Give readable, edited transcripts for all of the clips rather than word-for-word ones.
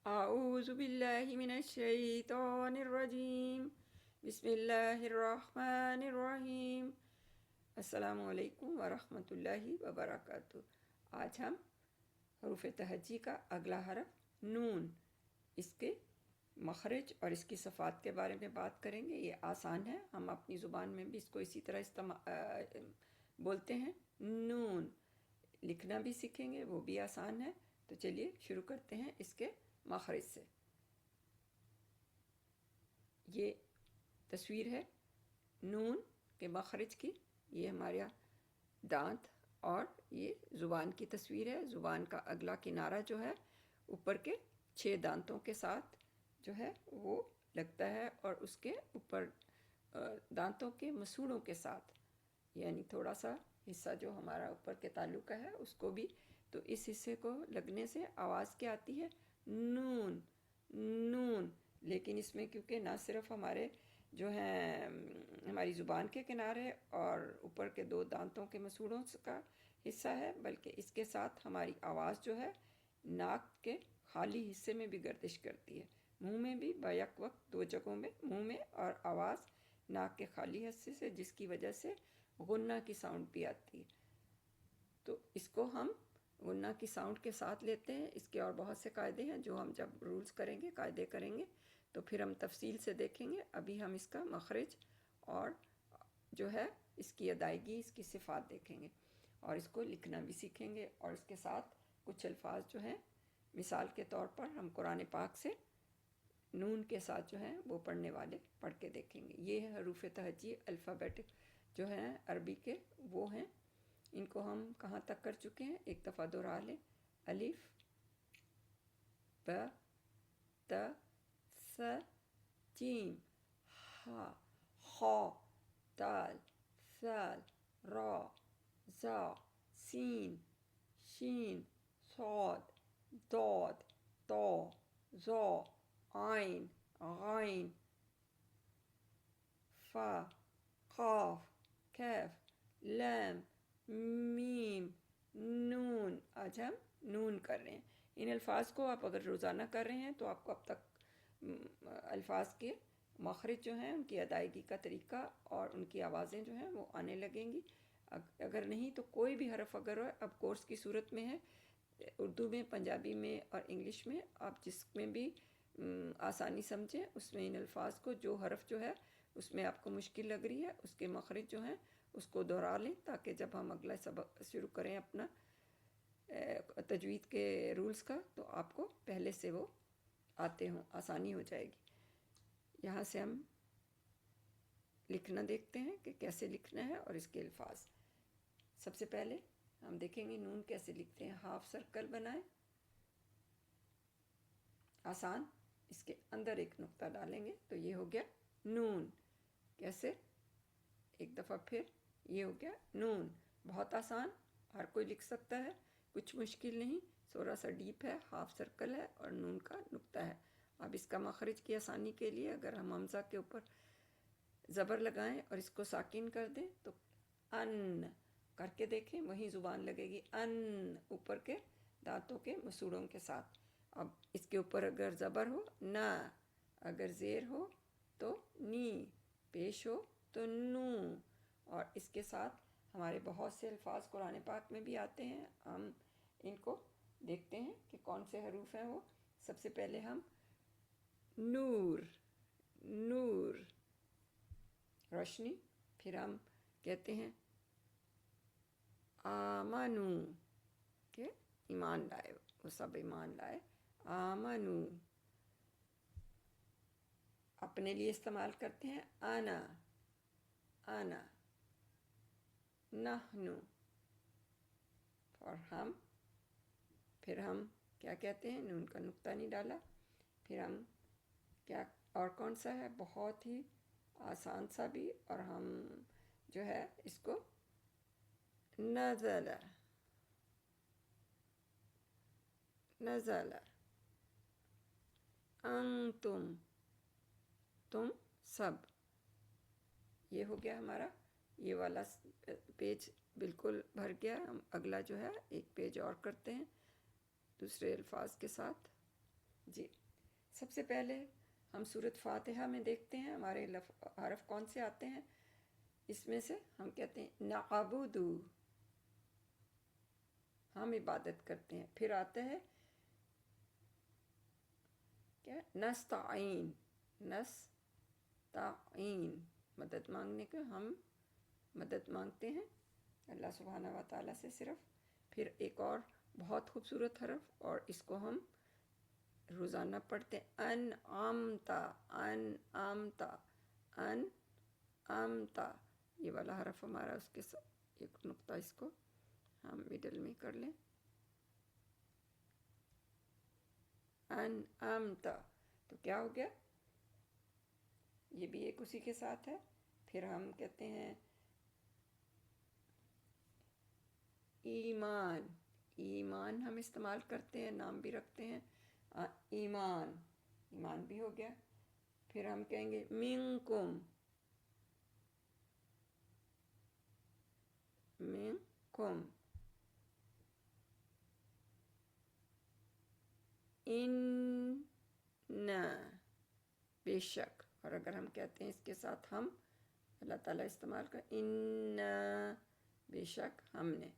أعوذ بالله من الشيطان الرجيم بسم الله الرحمن الرحیم۔ السلام علیکم ورحمۃ اللہ وبرکاتہ۔ آج ہم حروف تہجی کا اگلا حرف نون، اس کے مخرج اور اس کی صفات کے بارے میں بات کریں گے۔ یہ آسان ہے، ہم اپنی زبان میں بھی اس کو اسی طرح بولتے ہیں۔ نون لکھنا بھی سیکھیں گے، وہ بھی آسان ہے۔ تو چلیے شروع کرتے ہیں اس کے مخرج سے۔ یہ تصویر ہے نون کے مخرج کی، یہ ہمارا دانت اور یہ زبان کی تصویر ہے۔ زبان کا اگلا کنارہ جو ہے اوپر کے 6 دانتوں کے ساتھ جو ہے وہ لگتا ہے، اور اس کے اوپر دانتوں کے مسوڑوں کے ساتھ، یعنی تھوڑا سا حصہ جو ہمارا اوپر کے تعلق کا ہے اس کو بھی، تو اس حصے کو لگنے سے آواز کیا آتی ہے؟ نون نون۔ لیکن اس میں کیونکہ نہ صرف ہمارے جو ہیں ہماری زبان کے کنارے اور اوپر کے 2 دانتوں کے مسوڑوں کا حصہ ہے، بلکہ اس کے ساتھ ہماری آواز جو ہے ناک کے خالی حصے میں بھی گردش کرتی ہے، منہ میں بھی بیک وقت 2 جگہوں میں، منہ میں اور آواز ناک کے خالی حصے سے، جس کی وجہ سے غنہ کی ساؤنڈ بھی آتی ہے۔ تو اس کو ہم غنہ کی ساؤنڈ کے ساتھ لیتے ہیں۔ اس کے اور بہت سے قاعدے ہیں جو ہم جب رولز کریں گے، قاعدے کریں گے تو پھر ہم تفصیل سے دیکھیں گے۔ ابھی ہم اس کا مخرج اور جو ہے اس کی ادائیگی، اس کی صفات دیکھیں گے، اور اس کو لکھنا بھی سیکھیں گے، اور اس کے ساتھ کچھ الفاظ جو ہیں مثال کے طور پر ہم قرآن پاک سے نون کے ساتھ جو ہیں وہ پڑھنے والے پڑھ کے دیکھیں گے۔ یہ حروف تہجی الفابیٹک جو ہیں عربی کے وہ ہیں، ان کو ہم کہاں تک کر چکے ہیں؟ ایک دفعہ دہرا لیں۔ الف، ب، ت، ث، جیم، ح، خ، دال، ثال، را، زا، سین، شین، صاد، ضاد، طا، ظا، عین، غین، فا، قاف، کیف، لام، میم، نون۔ آج ہم نون کر رہے ہیں۔ ان الفاظ کو آپ اگر روزانہ کر رہے ہیں تو آپ کو اب تک الفاظ کے مخرج جو ہیں، ان کی ادائیگی کا طریقہ اور ان کی آوازیں جو ہیں وہ آنے لگیں گی۔ اگر نہیں تو کوئی بھی حرف اگر اب کورس کی صورت میں ہے، اردو میں، پنجابی میں اور انگلش میں، آپ جس میں بھی آسانی سمجھیں اس میں ان الفاظ کو، جو حرف جو ہے اس میں آپ کو مشکل لگ رہی ہے، اس کے مخرج جو ہیں اس کو دہرا لیں، تاکہ جب ہم اگلا سبق شروع کریں اپنا تجوید کے رولز کا تو آپ کو پہلے سے وہ آتے ہوں، آسانی ہو جائے گی۔ یہاں سے ہم لکھنا دیکھتے ہیں کہ کیسے لکھنا ہے اور اس کے الفاظ۔ سب سے پہلے ہم دیکھیں گے نون کیسے لکھتے ہیں۔ ہاف سرکل بنائیں، آسان، اس کے اندر ایک نقطہ ڈالیں گے تو یہ ہو گیا نون۔ کیسے؟ ایک دفعہ پھر، یہ ہو گیا نون۔ بہت آسان، ہر کوئی لکھ سکتا ہے، کچھ مشکل نہیں، تھوڑا سا ڈیپ ہے، ہاف سرکل ہے اور نون کا نقطہ ہے۔ اب اس کا مخرج کی آسانی کے لیے اگر ہم حمزہ کے اوپر زبر لگائیں اور اس کو ساکن کر دیں تو ان کر کے دیکھیں، وہیں زبان لگے گی، ان، اوپر کے دانتوں کے مسوڑوں کے ساتھ۔ اب اس کے اوپر اگر زبر ہو نا، اگر زیر ہو تو نی، پیش ہو تو نو، اور اس کے ساتھ ہمارے بہت سے الفاظ قرآن پاک میں بھی آتے ہیں۔ ہم ان کو دیکھتے ہیں کہ کون سے حروف ہیں وہ۔ سب سے پہلے ہم نور، نور، روشنی، پھر ہم کہتے ہیں آمنو، کہ ایمان لائے، وہ سب ایمان لائے، آمنو۔ اپنے لیے استعمال کرتے ہیں انا، انا، نحنو، اور ہم، پھر ہم کیا کہتے ہیں؟ نون کا نقطہ نہیں ڈالا۔ پھر ہم کیا، اور کون سا ہے بہت ہی آسان سا بھی، اور ہم جو ہے اس کو نزل، نزل، انتم، تم سب۔ یہ ہو گیا ہمارا یہ والا پیج بالکل بھر گیا۔ ہم اگلا جو ہے ایک پیج اور کرتے ہیں دوسرے الفاظ کے ساتھ۔ جی، سب سے پہلے ہم سورۃ فاتحہ میں دیکھتے ہیں ہمارے حرف کون سے آتے ہیں. اس میں سے ہم کہتے ہیں نعبد، ہم عبادت کرتے ہیں. پھر آتا ہے کیا؟ نستعین، نستعین، مدد مانگنے کا ہم مدد مانگتے ہیں اللہ سبحانہ و تعالیٰ سے صرف. پھر ایک اور بہت خوبصورت حرف، اور اس کو ہم روزانہ پڑھتے ہیں، انعمتا، انعمتا، انعمتا. یہ والا حرف ہمارا اس کے ساتھ ایک نقطہ اس کو ہم مڈل میں کر لیں، انعمتا. تو کیا ہو گیا؟ یہ بھی ایک اسی کے ساتھ ہے. پھر ہم کہتے ہیں ایمان، ایمان ہم استعمال کرتے ہیں، نام بھی رکھتے ہیں ایمان، ایمان بھی ہو گیا. پھر ہم کہیں گے منکم، منکم، ان، بے شک. اور اگر ہم کہتے ہیں اس کے ساتھ ہم اللہ تعالیٰ استعمال کر ان، بے شک ہم نے.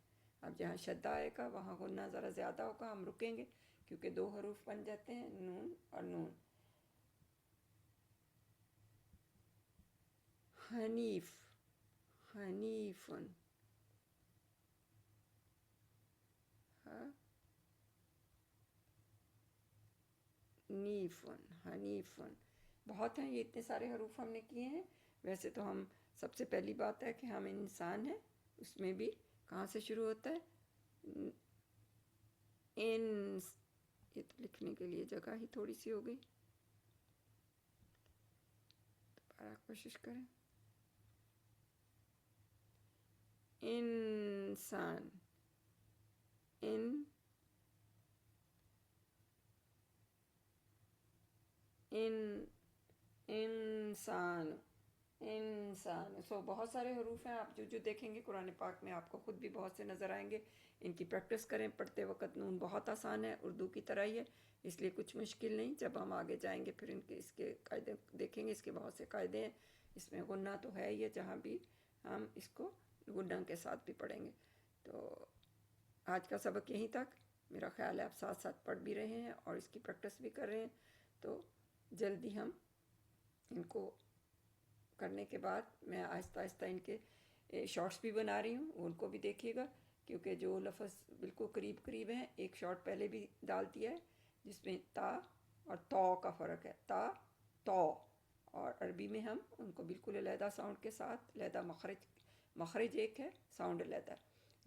اب جہاں شدہ آئے گا وہاں غنہ ذرا زیادہ ہوگا، ہم رکیں گے کیونکہ دو حروف بن جاتے ہیں، نون اور نون. حنیف، حنیفن، حنیفن، حنیفن. بہت ہیں، یہ اتنے سارے حروف ہم نے کیے ہیں. ویسے تو ہم سب سے پہلی بات ہے کہ ہم انسان ہیں، اس میں بھی کہاں سے شروع ہوتا ہے؟ ان. یہ تو لکھنے کے لیے جگہ ہی تھوڑی سی ہو گئی، دوبارہ کوشش کریں. انسان، ان، انسان، انسان. بہت سارے حروف ہیں، آپ جو دیکھیں گے قرآن پاک میں آپ کو خود بھی بہت سے نظر آئیں گے. ان کی پریکٹس کریں پڑھتے وقت. نون بہت آسان ہے، اردو کی طرح ہی ہے، اس لیے کچھ مشکل نہیں. جب ہم آگے جائیں گے پھر اس کے قاعدے دیکھیں گے. اس کے بہت سے قاعدے ہیں. اس میں غنہ تو ہے ہی ہے، جہاں بھی ہم اس کو غنہ کے ساتھ بھی پڑھیں گے. تو آج کا سبق یہیں تک. میرا خیال ہے آپ ساتھ ساتھ پڑھ بھی رہے ہیں اور اس کی پریکٹس بھی کر رہے ہیں. تو جلدی ہم ان کو کرنے کے بعد میں آہستہ آہستہ ان کے شارٹس بھی بنا رہی ہوں، ان کو بھی دیکھیے گا. کیونکہ جو لفظ بالکل قریب قریب ہیں، ایک شارٹ پہلے بھی ڈال دیا ہے جس میں تا اور تو کا فرق ہے. تا، تو. اور عربی میں ہم ان کو بالکل علیحدہ ساؤنڈ کے ساتھ، علیحدہ مخرج ایک ہے، ساؤنڈ علیحدہ.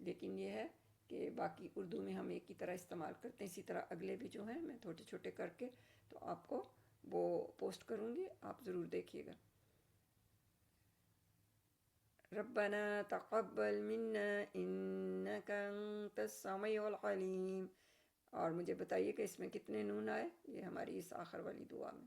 لیکن یہ ہے کہ باقی اردو میں ہم ایک ہی طرح استعمال کرتے ہیں. اسی طرح اگلے بھی جو ہیں میں چھوٹے چھوٹے کر کے تو آپ کو وہ پوسٹ کروں گی، آپ ضرور دیکھیے گا. ربنا تقبل منا انك انت السميع العليم. اور مجھے بتائیے کہ اس میں کتنے نون آئے، یہ ہماری اس آخر والی دعا میں.